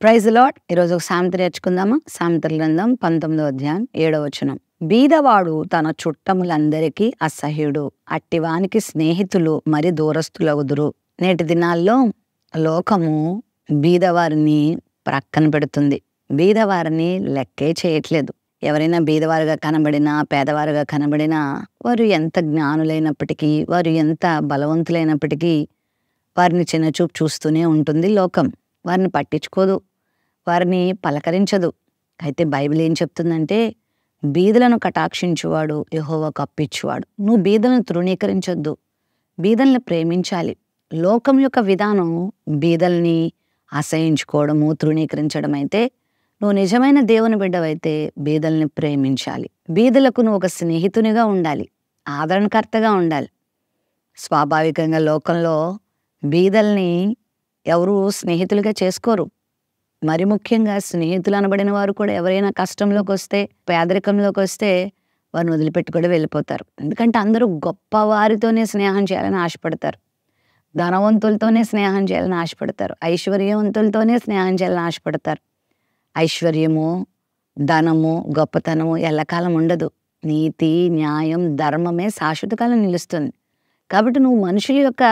Praise lord. ఈరోజు ఒక సామెత నేర్చుకుందామా? సామెతల గ్రంథం 19వ అధ్యాయం 7వ వచనం. బీదవాడు తన చుట్టములందరికీ అసహ్యుడు, అట్టివానికి స్నేహితులు మరి దూరస్తులగుదురు. నేటి దినాల్లో లోకము బీదవారిని ప్రక్కన పెడుతుంది. బీదవారిని లెక్కే చేయట్లేదు. ఎవరైనా బీదవారుగా కనబడినా, పేదవారుగా కనబడినా, వారు ఎంత జ్ఞానులైనప్పటికీ, వారు ఎంత బలవంతులైనప్పటికీ వారిని చిన్నచూపు చూస్తూనే ఉంటుంది లోకం. వారిని పట్టించుకోదు, వారిని పలకరించదు. అయితే బైబిల్ ఏం చెప్తుందంటే, బీదలను కటాక్షించువాడు యెహోవాకు అప్పిచ్చువాడు. నువ్వు బీదలను తృణీకరించొద్దు, బీదల్ని ప్రేమించాలి. లోకం యొక్క విధానం బీదల్ని అసహించుకోవడము, తృణీకరించడం అయితే, నువ్వు నిజమైన దేవుని బిడ్డవైతే బీదల్ని ప్రేమించాలి. బీదలకు నువ్వు ఒక స్నేహితునిగా ఉండాలి, ఆదరణకర్తగా ఉండాలి. స్వాభావికంగా లోకంలో బీదల్ని ఎవరు స్నేహితులుగా చేసుకోరు. మరి ముఖ్యంగా స్నేహితులు అనబడిన వారు కూడా ఎవరైనా కష్టంలోకి వస్తే, పేదరికంలోకి వస్తే వారిని వదిలిపెట్టి కూడా వెళ్ళిపోతారు. ఎందుకంటే అందరూ గొప్పవారితోనే స్నేహం చేయాలని ఆశపడతారు, ధనవంతులతోనే స్నేహం చేయాలని ఆశపడతారు, ఐశ్వర్యవంతులతోనే స్నేహం చేయాలని ఆశపడతారు. ఐశ్వర్యము, ధనము, గొప్పతనము ఎల్లకాలం ఉండదు. నీతి, న్యాయం, ధర్మమే శాశ్వత కాలం నిలుస్తుంది. కాబట్టి నువ్వు మనుషుల యొక్క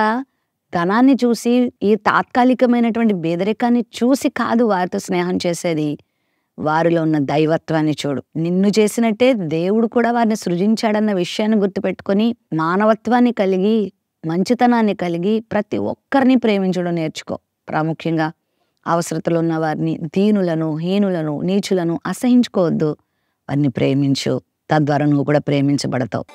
ధనాన్ని చూసి, ఈ తాత్కాలికమైనటువంటి పేదరికాన్ని చూసి కాదు వారితో స్నేహం చేసేది. వారిలో ఉన్న దైవత్వాన్ని చూడు. నిన్ను చేసినట్టే దేవుడు కూడా వారిని సృజించాడన్న విషయాన్ని గుర్తుపెట్టుకొని, మానవత్వాన్ని కలిగి, మంచితనాన్ని కలిగి ప్రతి ఒక్కరిని ప్రేమించడం నేర్చుకో. ప్రాముఖ్యంగా అవసరతలు ఉన్న వారిని, దీనులను, హీనులను, నీచులను అసహించుకోవద్దు. వారిని ప్రేమించు. తద్వారా నువ్వు కూడా ప్రేమించబడతావు.